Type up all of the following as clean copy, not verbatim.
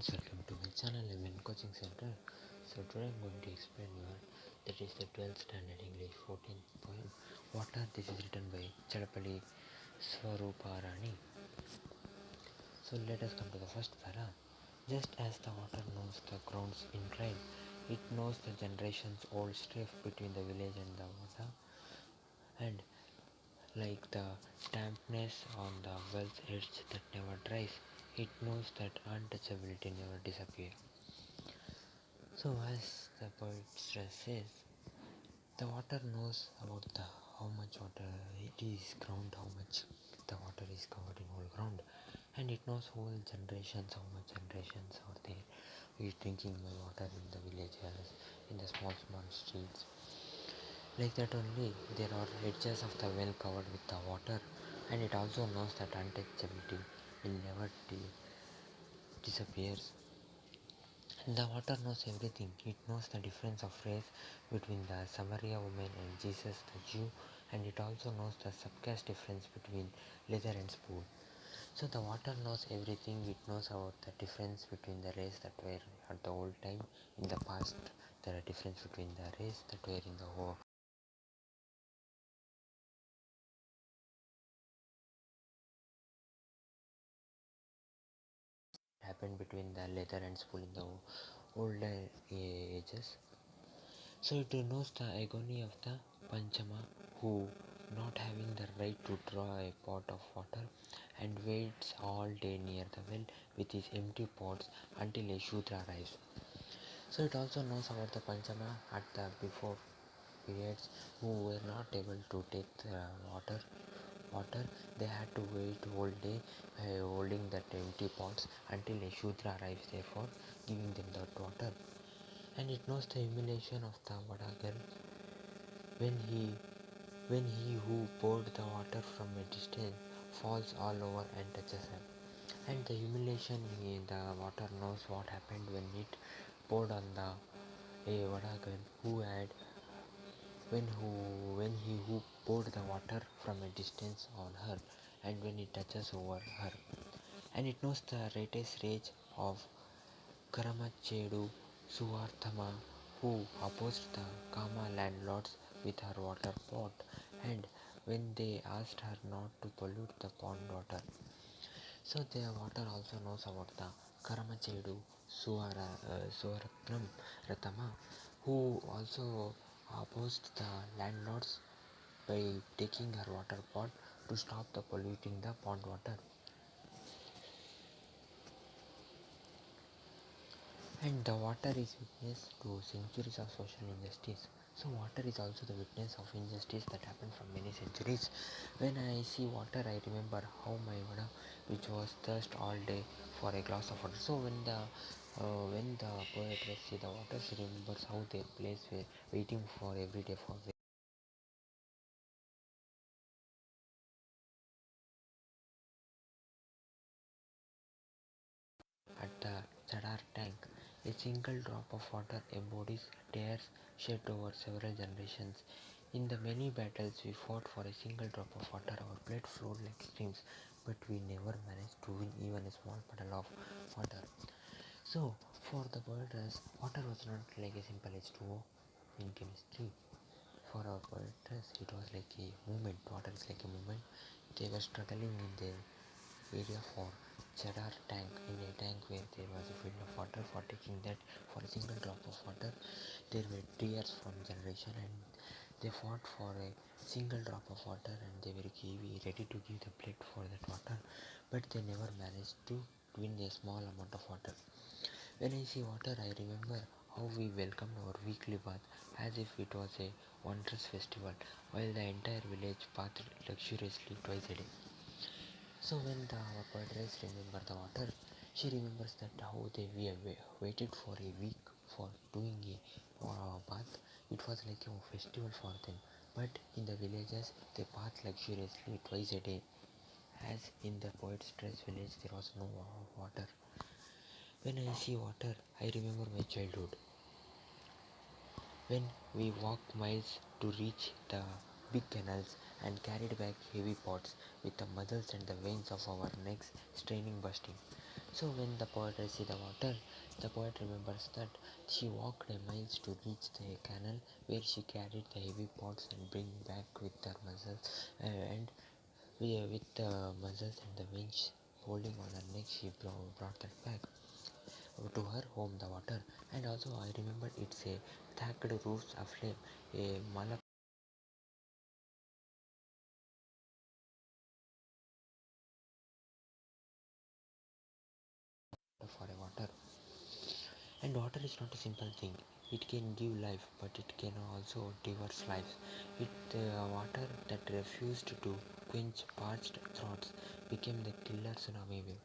friends, welcome to my channel. I'm in coaching center. So today I'm going to explain you that is the 12th standard English 14th poem Water. This is written by Chadapalli Swaruparani. So let us come to the first para. Just as the water knows the grounds incline, it knows the generations old strife between the village and the water, and like the dampness on the well's edge that never dries, it knows that untouchability never disappears. So as the poet says, the water knows about the how much water it is ground, how much the water is covered in whole ground, and it knows whole generations, how much generations are there is drinking my water in the villages, in the small small streets. Like that only, there are edges of the well covered with the water, and it also knows that untouchability will never disappears. The water knows everything. It knows the difference of race between the Samaria woman and Jesus the Jew, and it also knows the subcaste difference between leather and spoon. So the water knows everything. It knows about the difference between the race that were at the old time. In the past, there are difference between the race that were in the whole happened between the leather and spoon in the older ages. So it knows the agony of the Panchama who, not having the right to draw a pot of water, and waits all day near the well with his empty pots until a Shudra arrives. So it also knows about the Panchama at the before periods who were not able to take the water. They had to wait whole day holding that empty pots until a Shudra arrives, therefore giving them that water. And it knows the humiliation of the Vadagal when he when he who poured the water from a distance falls all over and touches him. And the humiliation the water knows what happened when it poured on the a Vadagal who had when he who poured the water from a distance on her, and when it touches over her. And it knows the righteous rage of Karamachedu Suvarthama, who opposed the Kama landlords with her water pot, and when they asked her not to pollute the pond water. So the water also knows about the Karamachedu Suvartham Ratama, who also opposed the landlords by taking her water pot to stop the polluting the pond water. And the water is witness to centuries of social injustice. So water is also the witness of injustice that happened from many centuries. When I see water, I remember how my mother, which was thirst all day for a glass of water. So when the poetess see the water, she remembers how their place were waiting for every day for at the Chadar tank. A single drop of water embodies tears shed over several generations. In the many battles we fought for a single drop of water, our blood flowed like streams, but we never managed to win even a small puddle of water. So, for the poetess, water was not like a simple H2O in chemistry. For our poetess, it was like a movement. Water is like a movement. They were struggling in their area for Cheddar tank, in a tank where there was a field of water. For taking that, for a single drop of water, there were tears from generation, and they fought for a single drop of water, and they were ready to give the blood for that water, but they never managed to win a small amount of water. When I see water, I remember how we welcomed our weekly bath as if it was a wondrous festival, while the entire village bathed luxuriously twice a day. So when the poetess remember the water, she remembers that how we have waited for a week for doing a bath. It was like a festival for them. But in the villages, they bath luxuriously twice a day. As in the poet's dress village, there was no water. When I see water, I remember my childhood. When we walked miles to reach the big canals and carried back heavy pots with the muscles and the veins of our necks straining bursting. So when the poet sees the water, the poet remembers that she walked a miles to reach the canal where she carried the heavy pots and bring back with her muscles and with the muscles and the winch holding on her neck. She brought that back to her home the water. And also I remember it's a thatched roofs aflame, a mala for a water. And water is not a simple thing. It can give life, but it can also devour lives. It water that refused to quench parched throats became the killer tsunami wave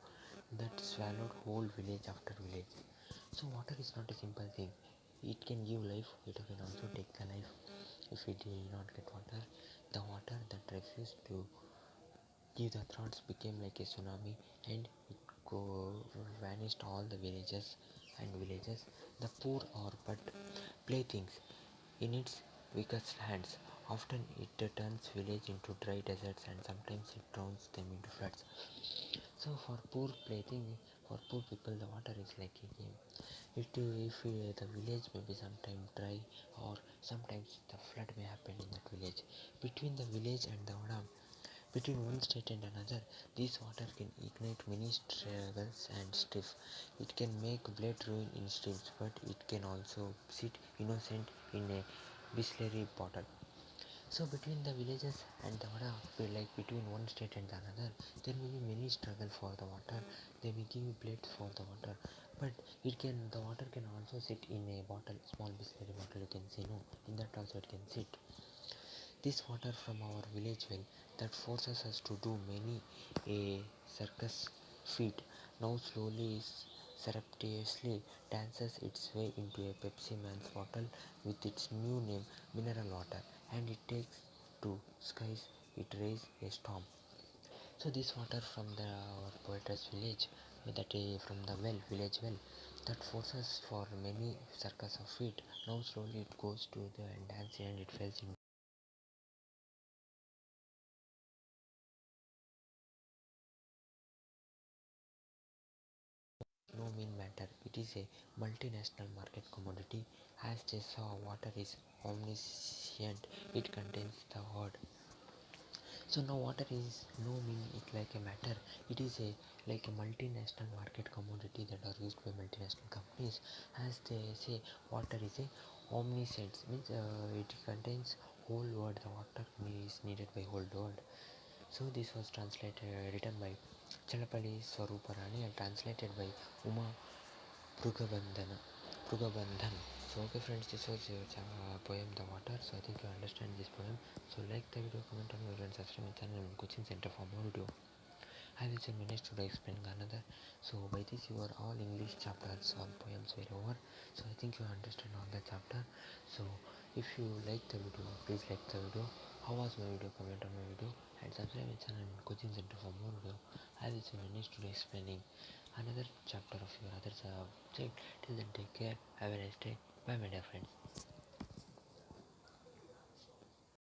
that swallowed whole village after village. So water is not a simple thing. It can give life. It can also take the life. If we did not get water, the water that refused to give the throats became like a tsunami and it vanished all the villages. The poor or but playthings in its weakest hands. Often it turns village into dry deserts and sometimes it drowns them into floods. So for poor plaything, for poor people, the water is like a game. If the village may be sometimes dry or sometimes the flood may happen in that village. Between the village and the Odam, between one state and another, this water can ignite many struggles and strife. It can make blood ruin in streams, but it can also sit innocent in a Bisleri bottle. So between the villages and the water, like between one state and another, there may be many struggle for the water. They may give blades for the water, but the water can also sit in a bottle, small Bisleri bottle. You can say no. In that also it can sit. This water from our village well that forces us to do many a circus feat now slowly surreptitiously dances its way into a Pepsi Man's bottle with its new name mineral water and it takes to skies it raise a storm. So this water from the our poetess village that from the village well that forces for many circus of feet now slowly it goes to the dance and it falls in no mean matter. It is a multinational market commodity. As they saw, water is omniscient. It contains the word. So now water is no mean it like a matter. It is a like a multinational market commodity that are used by multinational companies. As they say, water is a omniscient means it contains whole world. The water is needed by whole world. So this was written by Chalapalli Swaruparani and translated by Uma Prugabandhana. Prugabandhan. So okay friends, this was your poem The Water. So I think you understand this poem. So like the video, comment on my video and subscribe my channel and coaching center for more video. I will manage to explain another. So by this your all English chapters or poems were over. So I think you understand all the chapter. So if you like the video, please like the video. How was my video? Comment on my video and subscribe my channel and coaching center for more video. I will manage to explaining another chapter of your other subject. Till then take care. Have a nice day. Bye my dear friends.